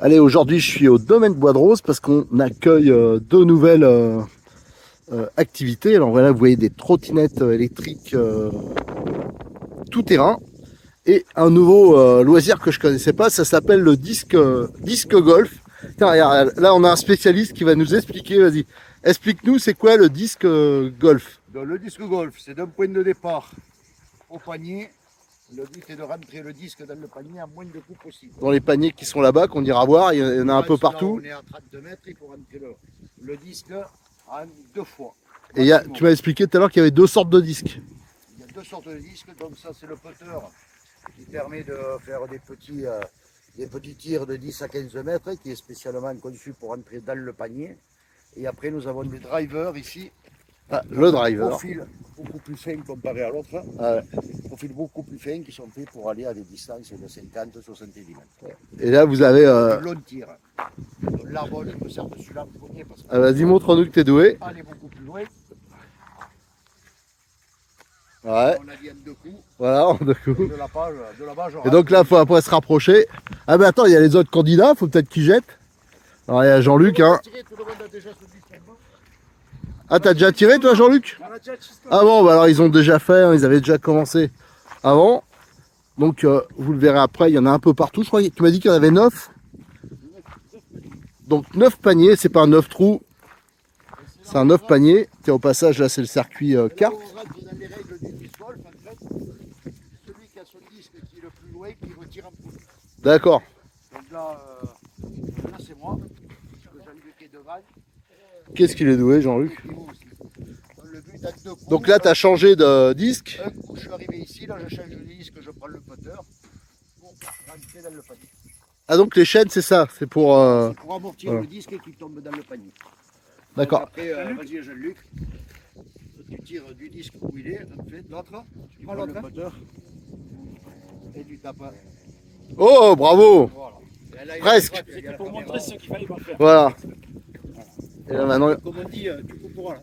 Allez, aujourd'hui je suis au domaine Bois de Rose parce qu'on accueille deux nouvelles activités. Alors voilà, vous voyez des trottinettes électriques tout terrain et un nouveau loisir que je connaissais pas, ça s'appelle le disque golf. Tiens, regarde, là on a un spécialiste qui va nous expliquer, vas-y, explique-nous c'est quoi le disque golf. Donc, le disque golf, c'est d'un point de départ au panier. Le but est de rentrer le disque dans le panier à moins de coups possible. Dans les paniers qui sont là-bas, qu'on ira voir, il y en a un peu partout. Là, on est à 32 mètres, il faut rentrer le disque en 2 fois. Et tu m'as expliqué tout à l'heure qu'il y avait deux sortes de disques. Il y a 2 sortes de disques, donc ça c'est le putter qui permet de faire des petits tirs de 10 à 15 mètres, qui est spécialement conçu pour entrer dans le panier. Et après nous avons des drivers ici. Ah, le driver. Profil beaucoup plus fin comparé à l'autre. Ah ouais. Profils beaucoup plus fins qui sont faits pour aller à des distances de 50-70 mètres. Et là vous avez... Un long tir. L'arbre me sert de celui-là en premier. Ah, vas-y, montre-nous que t'es doué. Aller beaucoup plus loin. Ouais. On a dit en 2 coups. Voilà, en 2 coups. De là-bas, Et donc là, il faut après se rapprocher. Ah mais attends, il y a les autres candidats, faut peut-être qu'ils jettent. Alors il y a Jean-Luc, hein. Ah, t'as déjà tiré toi, Jean-Luc? Ah bon, bah alors ils ont déjà fait, hein, ils avaient déjà commencé avant. Donc vous le verrez après, il y en a un peu partout. Je crois que tu m'as dit qu'il y en avait 9. Donc 9 paniers, c'est pas un 9 trous. C'est un 9 paniers. Tiens, au passage, là c'est le circuit carte. On rentre dans les règles du disc golf, en fait. Celui qui a son disque qui est le plus loin, qui retire un coup. D'accord. Donc là c'est moi, Jean-Luc est devant. Qu'est-ce qu'il est doué, Jean-Luc? Le but à 2 coups. Donc là, tu as changé de disque. Un coup, je suis arrivé ici, là je change de disque, je prends le putter pour rentrer dans le panier. Ah donc les chaînes, c'est ça, c'est pour... C'est pour amortir le disque qui tombe dans le panier. D'accord. Après, vas-y Jean-Luc, tu tires du disque où il est, en fait, l'autre, tu prends le putter et tu tapes. Oh, bravo. Voilà. Là, presque. C'était pour montrer ce qu'il fallait pas faire. Voilà. Et là maintenant... Comme on dit, tu couperas là.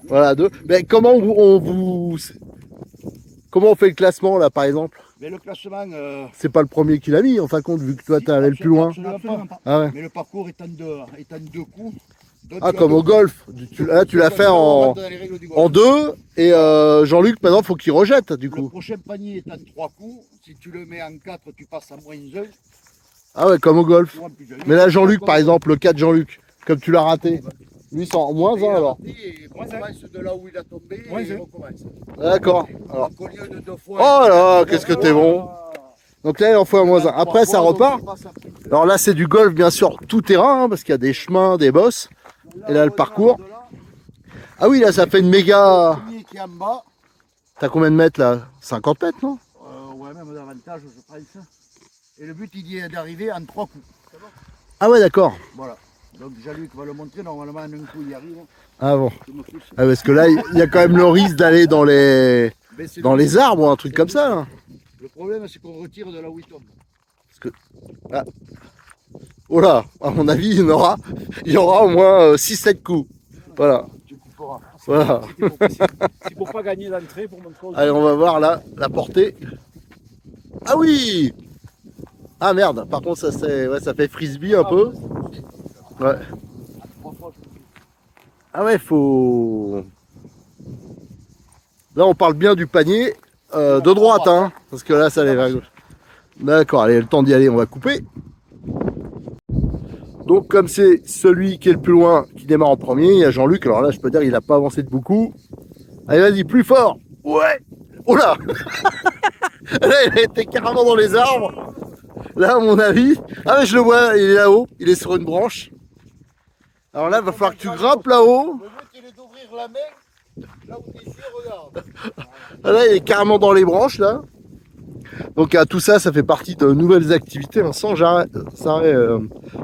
Voilà, deux. Mais comment comment on fait le classement là, par exemple? Mais le classement... C'est pas le premier qui l'a mis, en fin de compte, vu que toi, t'es allé le plus loin. Absolument pas. Ah ouais. Mais le parcours est en 2 coups. Donc, Ah, comme au golf. Là, tu l'as fait en 2. Et Jean-Luc, maintenant, faut qu'il rejette, du Le coup. prochain panier est en 3 coups. Si tu le mets en 4, tu passes à -1. Ah ouais, comme au golf. Mais là, Jean-Luc, par exemple, le 4 Jean-Luc, comme tu l'as raté. Lui, c'est en -1 alors. Il recommence de là où il a tombé et il recommence. D'accord. Alors. Donc, au lieu de 2 fois... Oh là, qu'est-ce que t'es bon. Donc là, il en faut un -1. Après, ça repart. Alors là, c'est du golf, bien sûr, tout terrain, hein, parce qu'il y a des chemins, des bosses. Et là, le parcours. Ah oui, là, ça fait une méga... T'as combien de mètres, là? 50 mètres, non? Ouais, même davantage, je pense. Et le but, il est d'arriver en 3 coups. Ah ouais, d'accord. Voilà. Donc, Jean-Luc va le montrer. Normalement, en un coup, il y arrive. Ah bon. Ah, parce que là, il y a quand même le risque d'aller dans les arbres ou un truc comme ça. Là. Le problème, c'est qu'on retire de là où il tombe. Parce que... Ah. Oh là, à mon avis, il y aura au moins 6-7 coups. Voilà. Tu couperas. Voilà. C'est pour pas gagner d'entrée, pour montrer. Allez, on va voir là, la portée. Ah oui! Ah merde, par contre, ça fait frisbee un peu. Ouais. Ah ouais, faut... Là, on parle bien du panier de droite, hein. Parce que là, ça allait vers gauche. D'accord, allez, le temps d'y aller, on va couper. Donc comme c'est celui qui est le plus loin qui démarre en premier, il y a Jean-Luc. Alors là, je peux dire qu'il n'a pas avancé de beaucoup. Allez, vas-y, plus fort. Ouais. Oh là. Là, il était carrément dans les arbres. Là, à mon avis... Ah mais je le vois, il est là-haut. Il est sur une branche. Alors là, il va falloir que tu grimpes là-haut. Le but, il est d'ouvrir la main. Là où tu es, regarde. Là, il est carrément dans les branches, là. Donc tout ça, ça fait partie de nouvelles activités, hein, sans arrêt.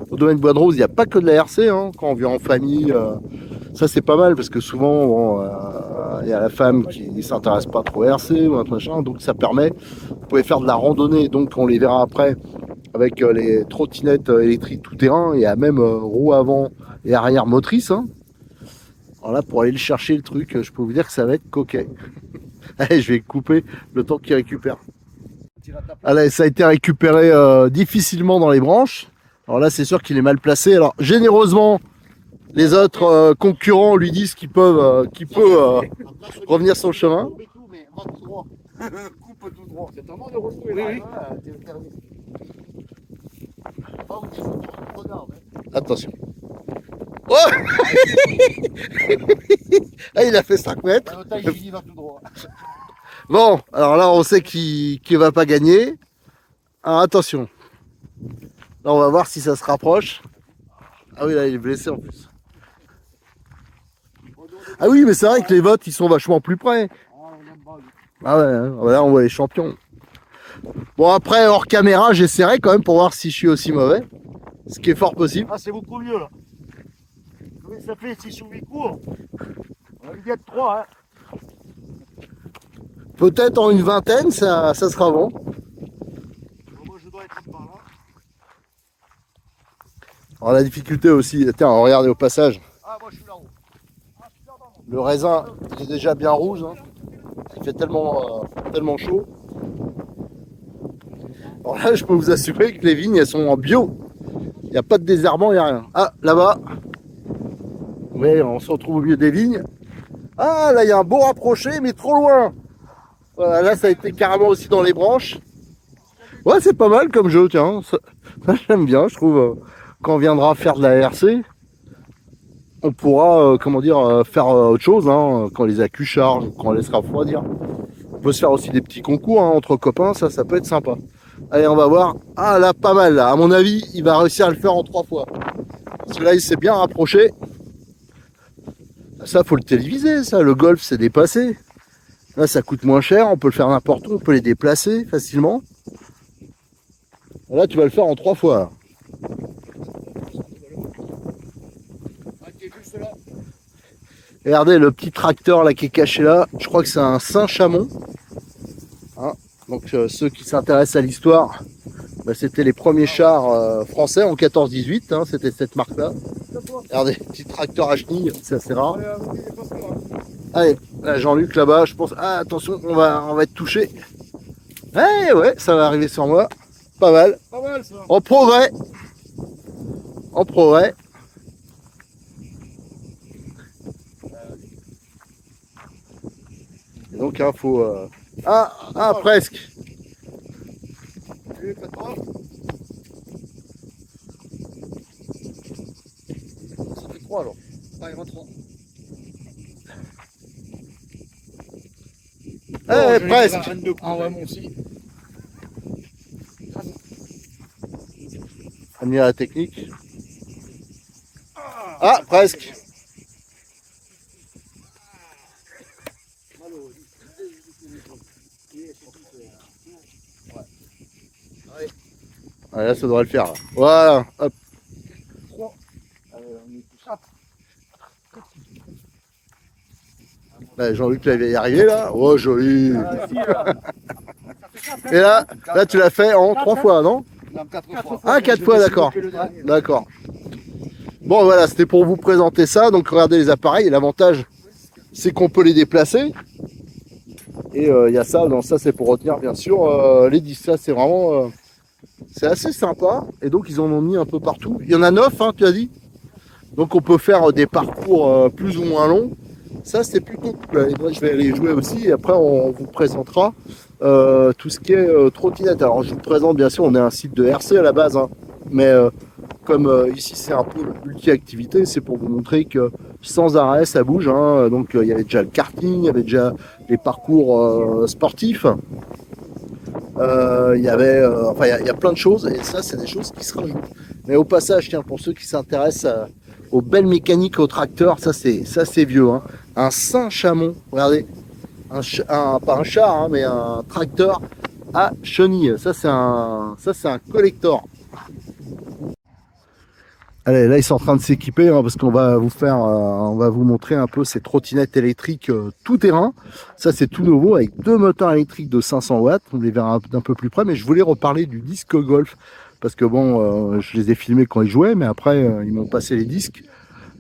Au domaine Bois de Rose, il n'y a pas que de la RC, hein, quand on vient en famille. Ça c'est pas mal parce que souvent bon, y a la femme qui ne s'intéresse pas trop à RC ou un machin, donc ça permet, vous pouvez faire de la randonnée, donc on les verra après avec les trottinettes électriques tout terrain et à même roue avant et arrière motrice. Hein. Alors là pour aller le chercher le truc, je peux vous dire que ça va être coquet. Allez, je vais couper le temps qu'il récupère. Allez, ça a été récupéré difficilement dans les branches. Alors là c'est sûr qu'il est mal placé. Alors généreusement les autres concurrents lui disent qu'il peut revenir sur le chemin. Coupe tout droit. C'est un moment de retrouver. Oui, là, oui. Attention. Oh ah, il a fait 5 mètres. Il va tout droit. Bon, alors là on sait qu'il va pas gagner. Alors attention. Là on va voir si ça se rapproche. Ah oui, là il est blessé en plus. Ah oui, mais c'est vrai que les votes ils sont vachement plus près. Ah ouais, hein, là on voit les champions. Bon après hors caméra j'essaierai quand même pour voir si je suis aussi mauvais. Ce qui est fort possible. Ah c'est beaucoup mieux là. Combien ça fait 6 ou 8 cours? On va lui dire 3 hein. Peut-être en une vingtaine ça sera bon. Moi je dois être par là. Alors la difficulté aussi, tiens regardez au passage. Ah moi je suis là-haut. Le raisin il est déjà bien rouge. Hein. Il fait tellement chaud. Alors là, je peux vous assurer que les vignes, elles sont en bio. Il n'y a pas de désherbant, il n'y a rien. Ah, là-bas. Oui, on se retrouve au milieu des vignes. Ah, là, il y a un beau rapproché, mais trop loin. Voilà, là, ça a été carrément aussi dans les branches. Ouais, c'est pas mal comme jeu, tiens. Ça j'aime bien, je trouve. Quand on viendra faire de la RC, on pourra, comment dire, faire autre chose, hein, quand les accus chargent, quand on laissera refroidir. On peut se faire aussi des petits concours hein, entre copains, ça peut être sympa. Allez, on va voir. Ah là, pas mal là. À mon avis, il va réussir à le faire en 3 fois. Parce que là, il s'est bien rapproché. Ça, faut le téléviser, ça. Le golf, c'est dépassé. Là, ça coûte moins cher. On peut le faire n'importe où. On peut les déplacer facilement. Là, tu vas le faire en 3 fois. Là. Regardez le petit tracteur là qui est caché là. Je crois que c'est un Saint-Chamond. Hein, donc ceux qui s'intéressent à l'histoire, bah, c'était les premiers chars français en 14-18. Hein, c'était cette marque-là. Regardez, petit tracteur à chenilles, c'est assez rare. Allez, là, Jean-Luc là-bas, je pense. Ah, attention, on va être touché. Ouais, ça va arriver sur moi. Pas mal. Pas mal ça. En progrès. En progrès. Et donc, il faut. Presque. Ça fait 3 alors. Ah, il y en a 3. Presque. Ah ouais, moi aussi. Amener à la technique. Ah, presque. Ah, là, ça devrait le faire. Là. Voilà. Hop. Là, Jean-Luc là, il va y arriver là. Oh, joli. Et là, tu l'as fait en 3 fois, non? Non, 4 fois. Ah, 4 fois, d'accord. D'accord. Bon, voilà, c'était pour vous présenter ça. Donc, regardez les appareils. Et l'avantage, c'est qu'on peut les déplacer. Et il y a ça. Donc, ça, c'est pour retenir, bien sûr, les disques. Ça, c'est vraiment... c'est assez sympa. Et donc, ils en ont mis un peu partout. Il y en a 9, hein, tu as dit. Donc, on peut faire des parcours plus ou moins longs. Ça, c'est plutôt cool. Et moi, je vais aller jouer aussi. Et après, on vous présentera tout ce qui est trottinette. Alors, je vous présente, bien sûr, on est un site de RC à la base. Hein, mais comme ici, c'est un pôle multi-activité, c'est pour vous montrer que sans arrêt, ça bouge. Hein. Donc, il y avait déjà le karting, il y avait déjà les parcours sportifs. Il y avait, il y a plein de choses. Et ça, c'est des choses qui se rajoutent. Mais au passage, tiens, pour ceux qui s'intéressent aux belles mécaniques au tracteur, ça c'est vieux. Hein. Un Saint-Chamond, regardez, pas un char, hein, mais un tracteur à chenilles. Ça c'est un collector. Allez, là ils sont en train de s'équiper hein, parce qu'on va vous faire, on va vous montrer un peu ces trottinettes électriques tout terrain. Ça c'est tout nouveau avec 2 moteurs électriques de 500 watts. On les verra d'un peu plus près, mais je voulais reparler du disque golf parce que bon, je les ai filmés quand ils jouaient, mais après ils m'ont passé les disques.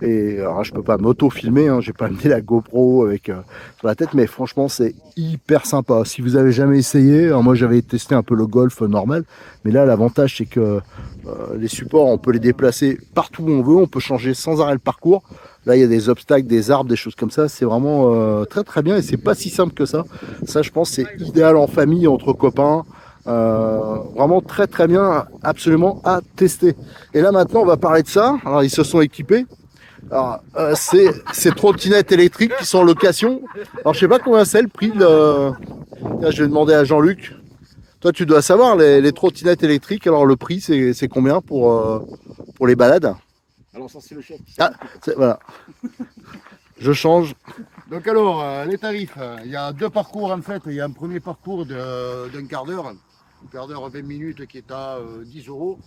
Et alors je peux pas m'auto-filmer, hein, j'ai pas amené la GoPro avec sur la tête, mais franchement c'est hyper sympa. Si vous avez jamais essayé, alors moi j'avais testé un peu le golf normal, mais là l'avantage c'est que les supports on peut les déplacer partout où on veut, on peut changer sans arrêt le parcours. Là il y a des obstacles, des arbres, des choses comme ça, c'est vraiment très très bien et c'est pas si simple que ça. Ça je pense c'est idéal en famille, entre copains. Vraiment très très bien, absolument à tester. Et là maintenant on va parler de ça. Alors ils se sont équipés. Alors, ces trottinettes électriques qui sont en location. Alors, je sais pas combien c'est le prix de. Là, je vais demander à Jean-Luc. Toi, tu dois savoir les trottinettes électriques. Alors, le prix, c'est combien pour les balades? Alors ça c'est le chef. Ah, voilà. Je change. Donc alors, les tarifs, il y a 2 parcours en fait. Il y a un premier parcours d'un quart d'heure, 20 minutes qui est à 10 €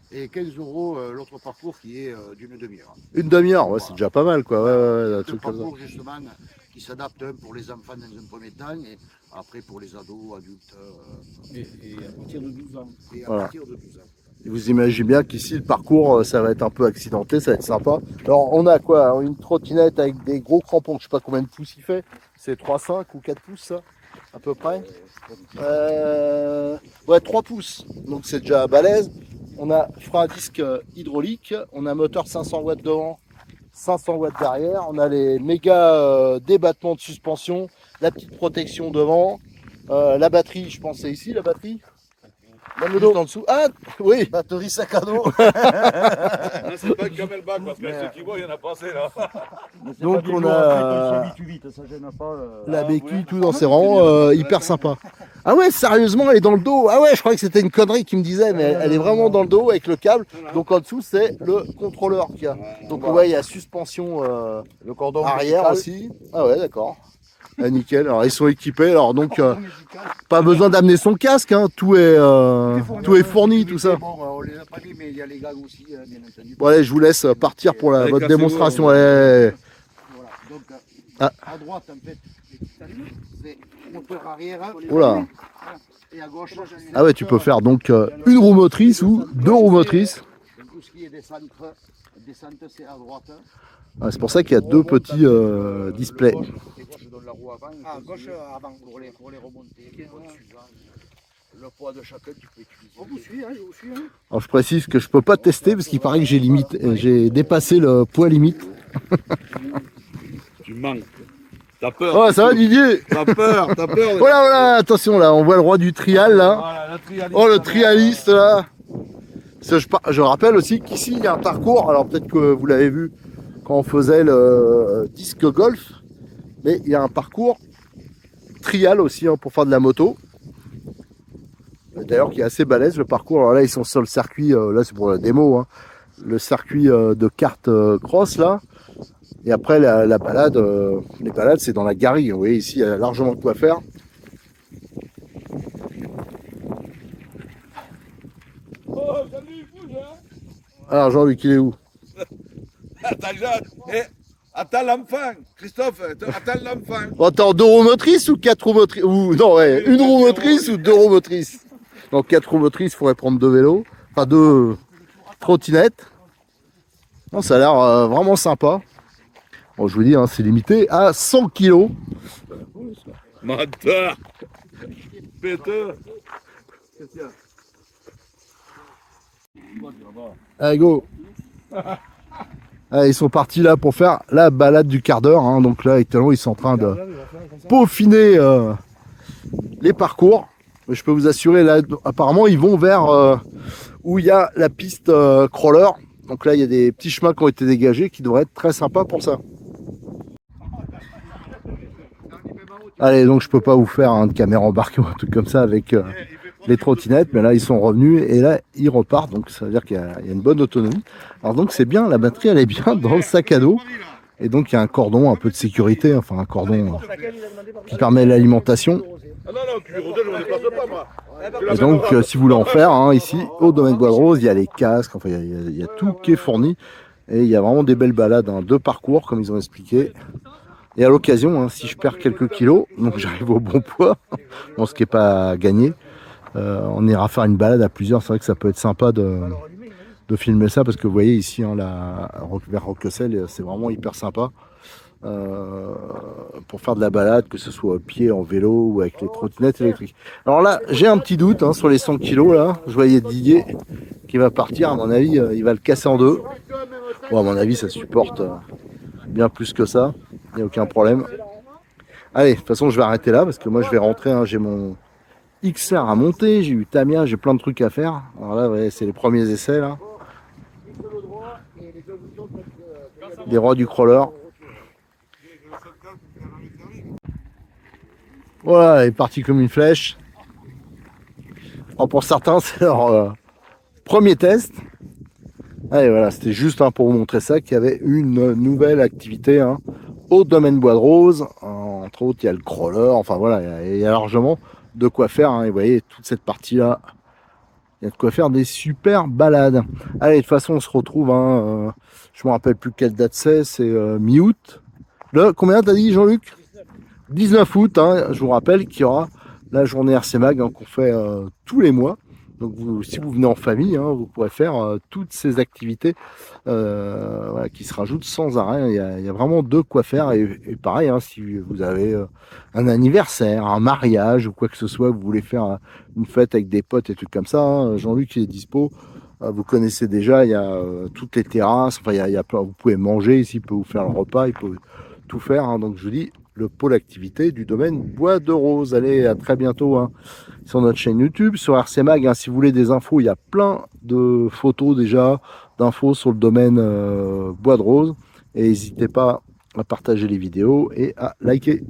et 15 € l'autre parcours qui est d'une demi-heure. Une demi-heure, ouais, c'est déjà pas mal quoi. Ouais, un 2 truc comme ça. parcours justement qui s'adaptent pour les enfants dans un premier temps et après pour les ados, adultes Et à partir de 12 ans. et à Voilà. partir de 12 ans. Et vous imaginez bien qu'ici le parcours ça va être un peu accidenté, ça va être sympa. Alors on a quoi? Une trottinette avec des gros crampons, je sais pas combien de pouces il fait. C'est 3,5 ou 4 pouces ça, à peu près. Ouais, 3 pouces, donc c'est déjà balèze. On a frein à disque hydraulique, on a moteur 500 watts devant, 500 watts derrière, on a les méga débattements de suspension, la petite protection devant, la batterie, je pense c'est ici la batterie. Juste en dessous. Ah oui, Batterie sac à dos. C'est pas un camelback parce que ceux qui voient, il y en a passé là. donc on a vite, ça gêne pas. la béquille, tout dans ses rangs, hyper sympa. Ah ouais, sérieusement, elle est dans le dos. Ah ouais, je croyais que c'était une connerie qui me disait, mais elle est vraiment dans le dos avec le câble. Donc en dessous, c'est le contrôleur qu'il y a. Donc ouais, il y a suspension Le cordon arrière aussi. Ah ouais, d'accord. Ah, nickel. Alors ils sont équipés. Alors donc pas besoin d'amener son casque. Hein. Tout est fourni, tout ça. Bon, on les a pas mis, mais il y a les gars aussi, bien entendu. Bon allez, je vous laisse partir pour votre démonstration. Voilà. Donc Ah. à droite, en fait, c'est moteur arrière. Oula. Et à gauche, Ah ouais, tu peux faire donc une roue motrice ou 2 roues motrices. tout ce qui est descente, c'est à droite. Ah, c'est pour ça qu'il y a 2 petits displays. Et gauche, je donne la roue avant. Ah, gauche avant pour les remonter. Le poids de chacun, tu peux utiliser. On vous suit, je vous suis. Alors je précise que je peux pas tester parce qu'il paraît que j'ai dépassé le poids limite. Tu manques. T'as peur. Oh, ça va Didier? T'as peur. Voilà, voilà, attention là, on voit le roi du trial là. Voilà, la trialiste. Oh, le trialiste là. Je rappelle aussi qu'ici il y a un parcours, alors peut-être que vous l'avez vu quand on faisait le disque golf, mais il y a un parcours trial aussi hein, pour faire de la moto. D'ailleurs qui est assez balèze le parcours. Alors là ils sont sur le circuit, là c'est pour la démo, hein, le circuit de kart cross là. Et après la balade, les balades c'est dans la Garrigue. Vous voyez ici il y a largement de quoi faire. Oh, salut, bouge, hein. Alors Jean-Luc il est où? Attends, Jean. Attends l'enfant. Christophe, attends l'enfant. Bon, attends, 2 roues motrices ou 4 roues motrices? Ou non ouais, une roue motrice ou 2 roues motrices? Donc 4 roues motrices, il faudrait prendre 2 vélos, enfin 2 trottinettes. Non, ça a l'air vraiment sympa. Bon, je vous dis, hein, c'est limité à 100 kg. Menteur. Péteur. Qu'est-ce qu'il y a? Allez, go. Allez, ils sont partis là pour faire la balade du quart d'heure. Hein. Donc là, actuellement, ils sont en train de peaufiner les parcours. Mais je peux vous assurer, là, apparemment, ils vont vers où il y a la piste crawler. Donc là, il y a des petits chemins qui ont été dégagés qui devraient être très sympas pour ça. Allez, donc je peux pas vous faire de caméra embarquée ou un truc comme ça avec les trottinettes, mais là ils sont revenus et là ils repartent, donc ça veut dire qu'il y a une bonne autonomie. Alors donc c'est bien, la batterie elle est bien dans le sac à dos. Et donc il y a un cordon, un peu de sécurité, enfin un cordon qui permet l'alimentation. Ah non, non, puis les rondelles, je ne dépasse pas, moi. Et donc si vous voulez en faire, hein, ici au domaine Bois de Rose, il y a les casques, enfin il y a tout qui est fourni. Et il y a vraiment des belles balades, hein, de parcours comme ils ont expliqué. Et à l'occasion, hein, si je perds quelques kilos, donc j'arrive au bon poids, bon, ce qui n'est pas gagné, on ira faire une balade à plusieurs. C'est vrai que ça peut être sympa de filmer ça parce que vous voyez ici, hein, vers Roquessel, c'est vraiment hyper sympa pour faire de la balade, que ce soit à pied, en vélo ou avec les trottinettes électriques. Alors là, j'ai un petit doute, hein, sur les 100 kilos là. Je voyais Didier qui va partir. À mon avis, il va le casser en deux. Bon, à mon avis, ça supporte bien plus que ça. Il n'y a aucun problème. Allez, de toute façon, je vais arrêter là parce que moi, je vais rentrer. Hein, j'ai mon XR à monter, j'ai eu Tamiya, j'ai plein de trucs à faire. Alors là, ouais, c'est les premiers essais là. Des rois du crawler. Voilà, elle est partie comme une flèche. Alors pour certains, c'est leur premier test. Allez, voilà, c'était juste, hein, pour vous montrer ça, qu'il y avait une nouvelle activité, hein, au domaine Bois de Rose. Entre autres, il y a le crawler. Enfin voilà, il y a largement de quoi faire, hein, et vous voyez, toute cette partie-là, il y a de quoi faire des super balades. Allez, de toute façon, on se retrouve, hein, je me rappelle plus quelle date c'est mi-août. Combien t'as dit, Jean-Luc? 19 août, hein, je vous rappelle qu'il y aura la journée RC Mag, hein, qu'on fait tous les mois. Donc si vous venez en famille, hein, vous pourrez faire toutes ces activités voilà, qui se rajoutent sans arrêt. Il y a vraiment de quoi faire. Et pareil, hein, si vous avez un anniversaire, un mariage ou quoi que ce soit, vous voulez faire une fête avec des potes et trucs comme ça, hein, Jean-Luc est dispo. Vous connaissez déjà, il y a toutes les terrasses. Enfin, il y a plein, vous pouvez manger ici, il peut vous faire le repas, il peut tout faire. Hein. Donc je vous dis, le pôle activité du domaine Bois de Rose. Allez, à très bientôt, hein, sur notre chaîne YouTube, sur RC Mag. Hein, si vous voulez des infos, il y a plein de photos déjà, d'infos sur le domaine Bois de Rose. Et n'hésitez pas à partager les vidéos et à liker.